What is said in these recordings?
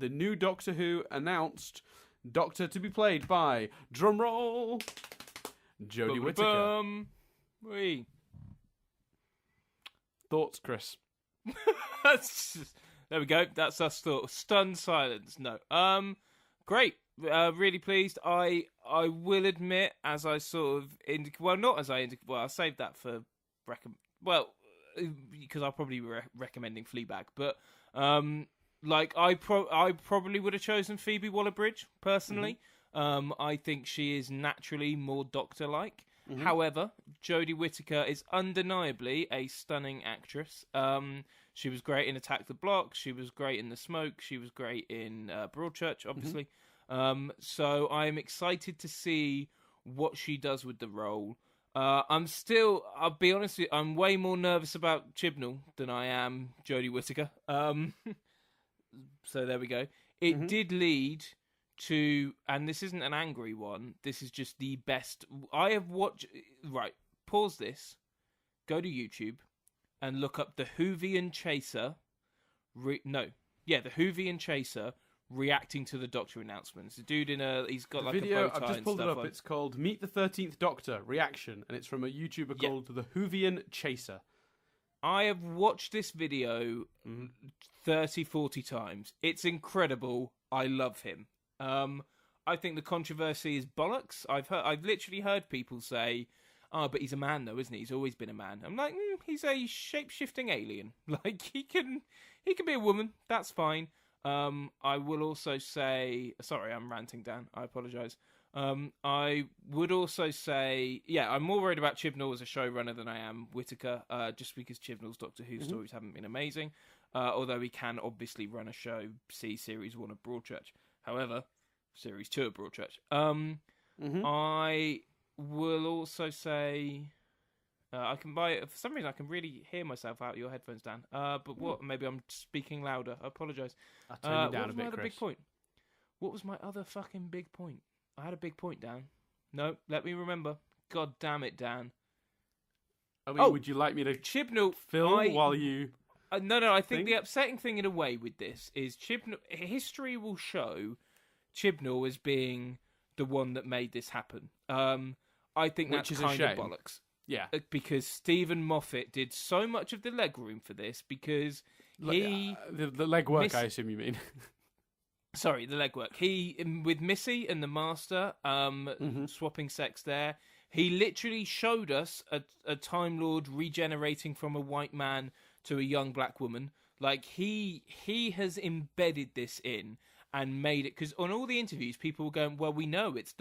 the new Doctor Who announced Doctor to be played by, drumroll, Jodie Whittaker. Wee. Thoughts, Chris? There we go. That's us thought. Stunned silence. No. Great. Really pleased. I will admit, as I sort of I'll save that for because I'll probably be recommending Fleabag, but I probably would have chosen Phoebe Waller-Bridge personally. I think she is naturally more Doctor-like. However, Jodie Whittaker is undeniably a stunning actress. She was great in Attack the Block. She was great in The Smoke. She was great in Broadchurch, obviously. So I'm excited to see what she does with the role. I'll be honest with you, I'm way more nervous about Chibnall than I am Jodie Whittaker. So there we go. It did lead to, and this isn't an angry one, this is just the best. I have watched, right, pause this, go to YouTube and look up the Whovian Chaser, the Whovian Chaser reacting to the Doctor announcements. The dude he's got like video, a bow tie. I've just pulled it up. It's called Meet the 13th Doctor Reaction, and it's from a YouTuber called the Whovian Chaser. I have watched this video 30, 40 times. It's incredible. I love him. I think the controversy is bollocks. I've literally heard people say, "Oh, but he's a man though, isn't he? He's always been a man." I'm like, he's a shape-shifting alien. Like he can be a woman. That's fine. I will also say, sorry, I'm ranting, Dan. I apologise. I would also say, I'm more worried about Chibnall as a showrunner than I am Whittaker, just because Chibnall's Doctor Who stories haven't been amazing. Although he can obviously run a show, see Series 1 of Broadchurch. However, Series 2 of Broadchurch. I will also say, I can buy it. For some reason, I can really hear myself out of your headphones, Dan. But what? Maybe I'm speaking louder. I apologise. I'll turn you down a bit, What was my other Chris. big point? What was my other fucking big point? I had a big point, Dan. No, let me remember. God damn it, Dan. I mean, would you like me to Chibnall, while you... No, I think the upsetting thing in a way with this is Chibnall. History will show Chibnall as being the one that made this happen. I think that's kind of bollocks. Yeah. Because Stephen Moffat did so much of the legroom for this because he... the legwork, I assume you mean. Sorry, the legwork. He, with Missy and the Master, swapping sex there, he literally showed us a Time Lord regenerating from a white man to a young black woman. Like, he has embedded this in and made it... Because on all the interviews, people were going, well, we know it's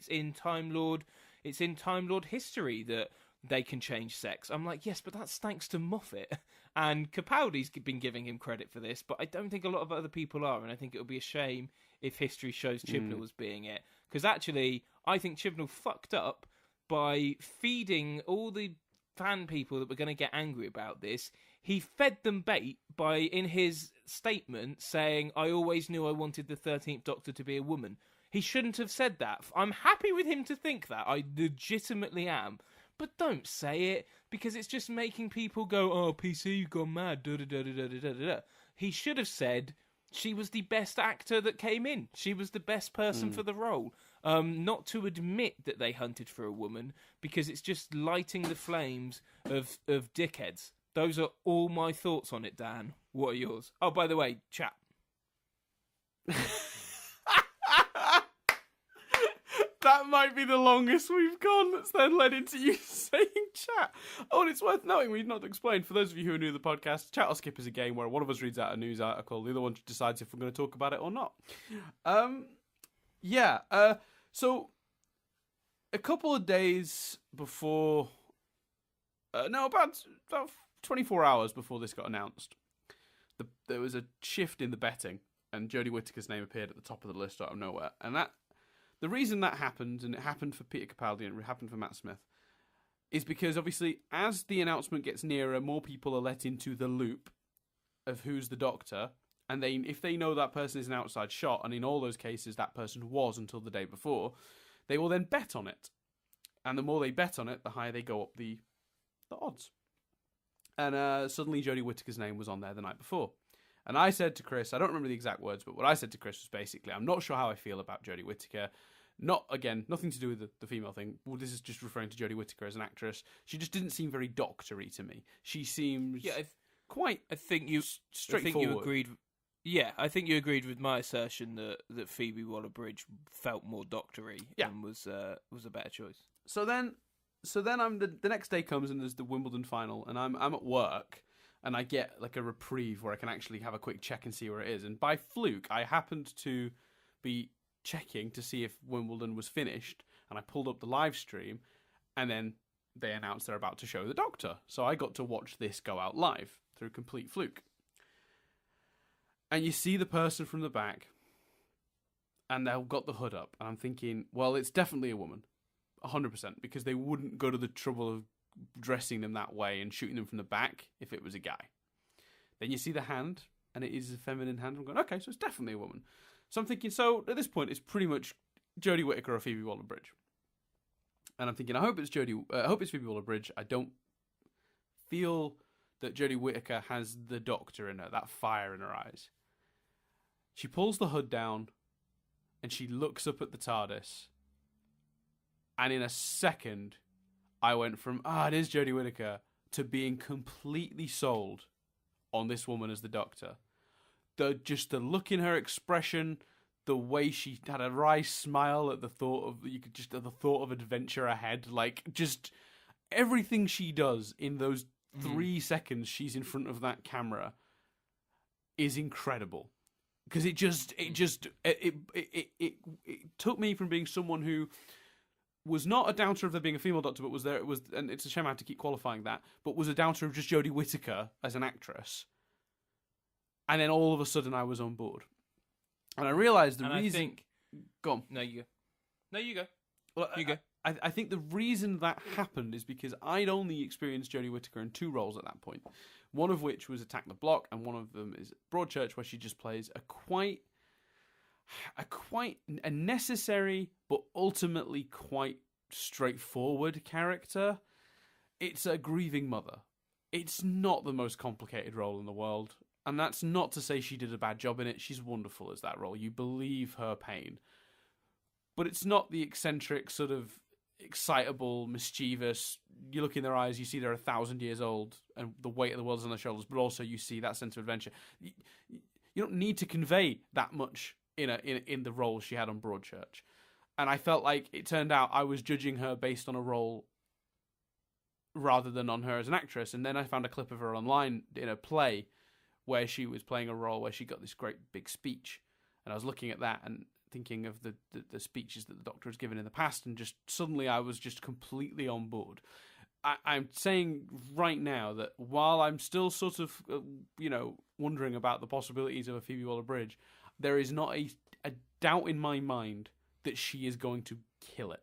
in Time Lord... It's in Time Lord history that they can change sex. I'm like, yes, but that's thanks to Moffat. And Capaldi's been giving him credit for this, but I don't think a lot of other people are, and I think it would be a shame if history shows Chibnall as being it. Because actually, I think Chibnall fucked up by feeding all the fan people that were going to get angry about this. He fed them bait by, in his statement, saying, I always knew I wanted the 13th Doctor to be a woman. He shouldn't have said that. I'm happy with him to think that. I legitimately am. But don't say it, because it's just making people go, oh, PC, you've gone mad. He should have said she was the best actor that came in. She was the best person for the role. Not to admit that they hunted for a woman, because it's just lighting the flames of dickheads. Those are all my thoughts on it, Dan. What are yours? Oh, by the way, chat. That might be the longest we've gone. That's then led into you saying chat. Oh, and it's worth noting, we've not explained, for those of you who are new to the podcast, Chat or Skip is a game where one of us reads out a news article, the other one decides if we're going to talk about it or not. So a couple of days before... about 24 hours before this got announced, there was a shift in the betting, and Jodie Whittaker's name appeared at the top of the list out of nowhere. And the reason that happened, and it happened for Peter Capaldi and it happened for Matt Smith, is because obviously as the announcement gets nearer, more people are let into the loop of who's the Doctor, and if they know that person is an outside shot, and in all those cases that person was until the day before, they will then bet on it. And the more they bet on it, the higher they go up the odds. And suddenly Jodie Whittaker's name was on there the night before. And I said to Chris, I don't remember the exact words, but what I said to Chris was basically, I'm not sure how I feel about Jodie Whittaker. Nothing to do with the female thing. Well, this is just referring to Jodie Whittaker as an actress. She just didn't seem very doctory to me. She seems quite straightforward. I think you agreed. Yeah, I think you agreed with my assertion that Phoebe Waller-Bridge felt more doctory and was a better choice. So then the next day comes and there's the Wimbledon final, and I'm at work. And I get like a reprieve where I can actually have a quick check and see where it is. And by fluke, I happened to be checking to see if Wimbledon was finished. And I pulled up the live stream. And then they announced they're about to show the Doctor. So I got to watch this go out live through complete fluke. And you see the person from the back. And they've got the hood up. And I'm thinking, well, it's definitely a woman. 100%. Because they wouldn't go to the trouble of dressing them that way and shooting them from the back if it was a guy. Then you see the hand, and it is a feminine hand. I'm going, okay, so it's definitely a woman. So I'm thinking, so at this point, it's pretty much Jodie Whittaker or Phoebe Waller-Bridge. And I'm thinking, I hope it's Phoebe Waller-Bridge. I don't feel that Jodie Whittaker has the Doctor in her, that fire in her eyes. She pulls the hood down, and she looks up at the TARDIS. And in a second, I went from, it is Jodie Whittaker, to being completely sold on this woman as the Doctor. The look in her expression, the way she had a wry smile at the thought of adventure ahead, like just everything she does in those 3 seconds she's in front of that camera is incredible. Because it took me from being someone who was not a doubter of there being a female Doctor, but was there. It was, and it's a shame I have to keep qualifying that. But was a doubter of just Jodie Whittaker as an actress, and then all of a sudden I was on board, and I realised the reason. Go on. No, you go. Well, you go. I think the reason that happened is because I'd only experienced Jodie Whittaker in 2 roles at that point. One of which was Attack the Block, and one of them is Broadchurch, where she just plays a quite necessary but ultimately quite straightforward character. It's a grieving mother. It's not the most complicated role in the world, and that's not to say she did a bad job in it. She's wonderful as that role. You believe her pain, but it's not the eccentric sort of excitable, mischievous. You look in their eyes, you see they're 1,000 years old and the weight of the world is on their shoulders, but also you see that sense of adventure. You don't need to convey that much in the role she had on Broadchurch. And I felt like it turned out I was judging her based on a role rather than on her as an actress. And then I found a clip of her online in a play where she was playing a role where she got this great big speech. And I was looking at that and thinking of the speeches that the Doctor has given in the past, and just suddenly I was just completely on board. I'm saying right now that while I'm still sort of, wondering about the possibilities of a Phoebe Waller-Bridge, there is not a doubt in my mind that she is going to kill it.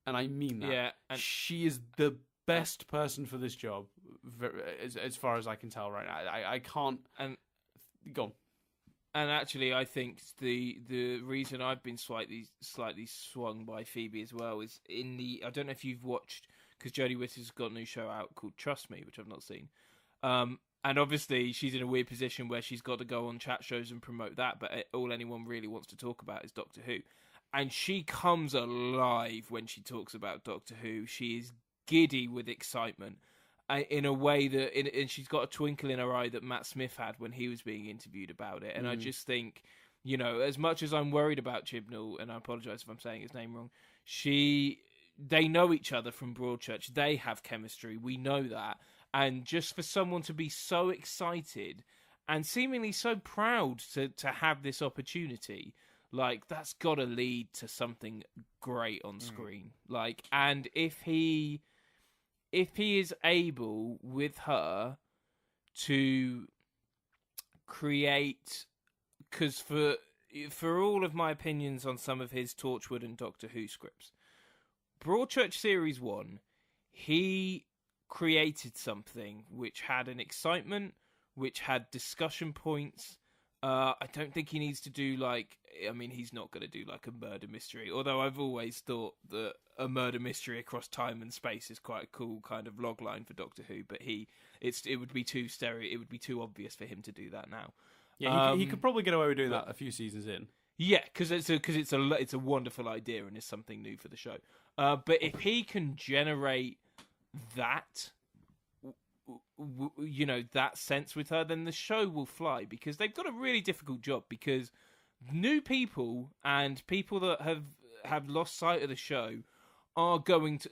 And I mean that. Yeah, she is the best person for this job, as far as I can tell right now. I can't... And go on. And actually, I think the reason I've been slightly swung by Phoebe as well is I don't know if you've watched, because Jodie Whittaker's got a new show out called Trust Me, which I've not seen. And obviously, she's in a weird position where she's got to go on chat shows and promote that, but all anyone really wants to talk about is Doctor Who. And she comes alive when she talks about Doctor Who. She is giddy with excitement in a way and she's got a twinkle in her eye that Matt Smith had when he was being interviewed about it. And I just think, as much as I'm worried about Chibnall, and I apologise if I'm saying his name wrong, they know each other from Broadchurch. They have chemistry. We know that. And just for someone to be so excited and seemingly so proud to have this opportunity, like, that's got to lead to something great on screen. Like, and if he is able with her to create, because for all of my opinions on some of his Torchwood and Doctor Who scripts, Broadchurch Series 1, he created something which had an excitement, which had discussion points. I don't think he needs to do he's not going to do like a murder mystery, although I've always thought that a murder mystery across time and space is quite a cool kind of logline for Doctor Who, but it would be too obvious for him to do that now. Yeah, he could probably get away with doing that a few seasons in. Yeah, because it's a wonderful idea and it's something new for the show. But if he can generate that, that sense with her, then the show will fly, because they've got a really difficult job, because new people and people that have lost sight of the show are going to,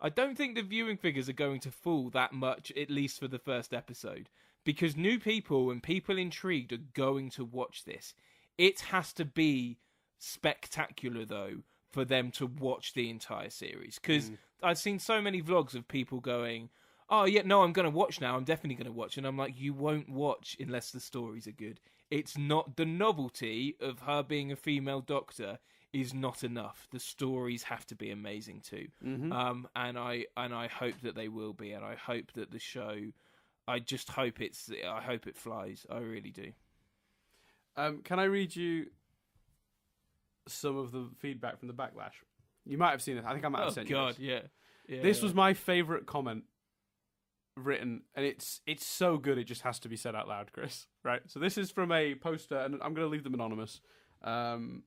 I don't think the viewing figures are going to fall that much, at least for the first episode, because new people and people intrigued are going to watch this. It has to be spectacular, though, for them to watch the entire series, because I've seen so many vlogs of people going, oh yeah, no, I'm going to watch now, I'm definitely going to watch, and I'm like, you won't watch unless the stories are good. It's not, the novelty of her being a female doctor is not enough. The stories have to be amazing too. And I hope that they will be, and I hope that the show, I hope it flies. I really do. Can I read you some of the feedback from the backlash? You might have seen it. I think I might have sent you this. Yeah. This was my favourite comment written, and it's so good it just has to be said out loud, Chris. Right? So this is from a poster, and I'm going to leave them anonymous, on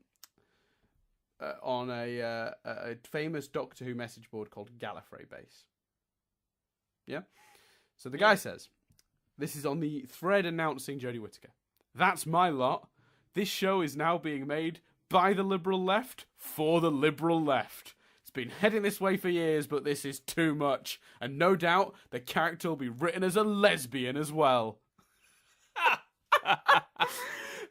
a famous Doctor Who message board called Gallifrey Base. Yeah? So the guy says, this is on the thread announcing Jodie Whittaker. That's my lot. This show is now being made by the liberal left for the liberal left. It's been heading this way for years, but this is too much. And no doubt the character will be written as a lesbian as well.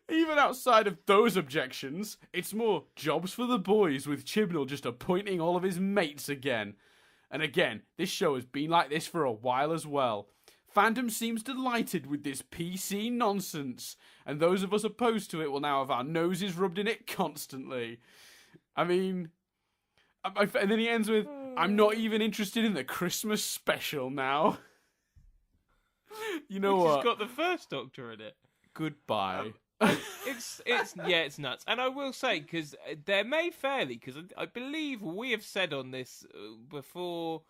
Even outside of those objections, it's more jobs for the boys, with Chibnall just appointing all of his mates again. And again, this show has been like this for a while as well. Fandom seems delighted with this PC nonsense, and those of us opposed to it will now have our noses rubbed in it constantly. I mean, and then he ends with, I'm not even interested in the Christmas special now. You know what? It's got the first Doctor in it. Goodbye. It's nuts. And I will say, because they're made fairly, because I believe we have said on this before,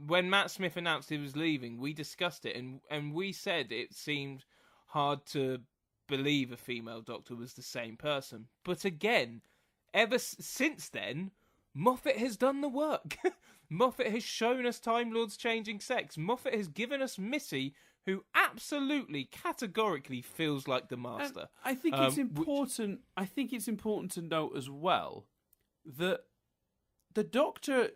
when Matt Smith announced he was leaving, we discussed it, and we said it seemed hard to believe a female Doctor was the same person. But again, ever since then, Moffat has done the work. Moffat has shown us Time Lords changing sex. Moffat has given us Missy, who absolutely, categorically feels like the Master. And I think it's important. I think it's important to note as well that the Doctor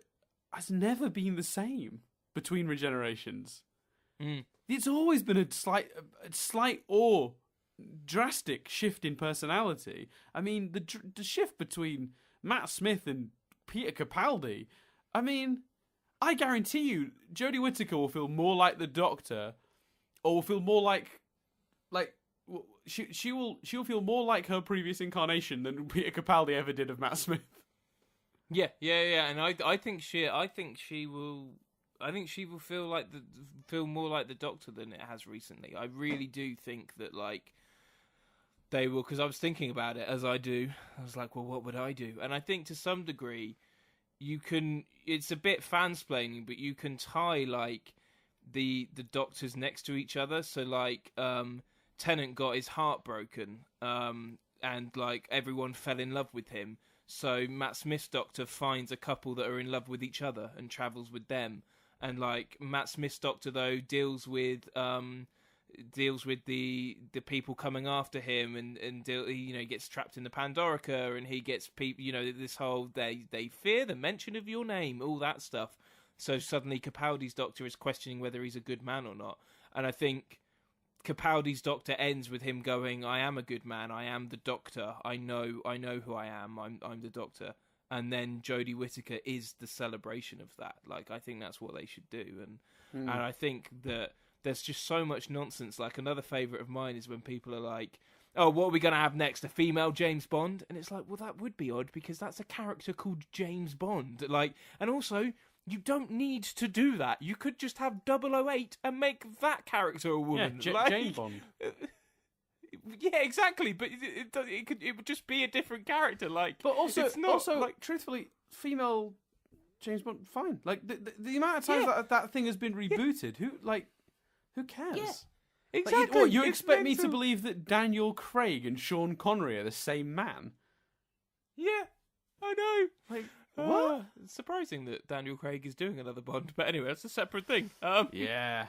has never been the same between regenerations. It's always been a slight or drastic shift in personality. I mean, the shift between Matt Smith and Peter Capaldi. I mean, I guarantee you, Jodie Whittaker will feel more like the Doctor, or will feel more like she'll feel more like her previous incarnation than Peter Capaldi ever did of Matt Smith. Yeah. And I think she will feel more like the Doctor than it has recently. I really do think that they will, because I was thinking about it as I do. I was like, well, what would I do? And I think to some degree, it's a bit fansplaining, but you can tie the Doctors next to each other. So Tennant got his heart broken, and everyone fell in love with him. So Matt Smith's Doctor finds a couple that are in love with each other and travels with them. And Matt Smith's Doctor though deals with the people coming after him, and he gets trapped in the Pandorica, and he gets people, this whole they fear the mention of your name, all that stuff. So suddenly Capaldi's Doctor is questioning whether he's a good man or not. And I think Capaldi's Doctor ends with him going, I am a good man, I am the Doctor, I know who I am, I'm the Doctor. And then Jodie Whittaker is the celebration of that. I think that's what they should do. And I think that there's just so much nonsense. Another favourite of mine is when people are like, oh, what are we going to have next? A female James Bond? And it's like, well, that would be odd, because that's a character called James Bond. And also, you don't need to do that. You could just have 008 and make that character a woman. Yeah, Jane Bond. Yeah, exactly. But it would just be a different character. But also, truthfully, female James Bond, fine. The amount of times that thing has been rebooted, who cares? Exactly. What, you it's expect me to mental. believe that Daniel Craig and Sean Connery are the same man? Yeah, I know. Like, what? It's surprising that Daniel Craig is doing another Bond, but anyway, that's a separate thing. Yeah.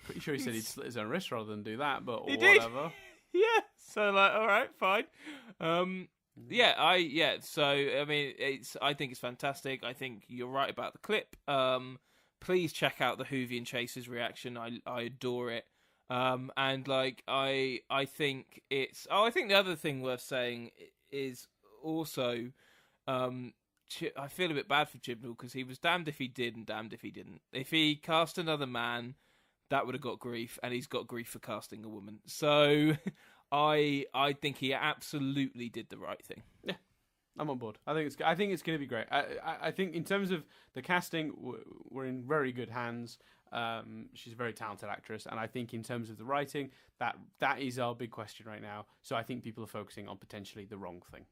Pretty sure he said he'd slit his own wrist rather than do that, but He did. whatever. Yeah. So like, all right, fine. So I mean, I think it's fantastic. I think you're right about the clip. Please check out the Whovian Chaser's reaction. I adore it. And like I think it's. Oh, I think the other thing worth saying is also, I feel a bit bad for Chibnall because he was damned if he did and damned if he didn't. If he cast another man, that would have got grief, and he's got grief for casting a woman. So I think he absolutely did the right thing. Yeah, I'm on board. I think it's going to be great. I think in terms of the casting, we're in very good hands. She's a very talented actress, and I think in terms of the writing, that is our big question right now. So I think people are focusing on potentially the wrong thing.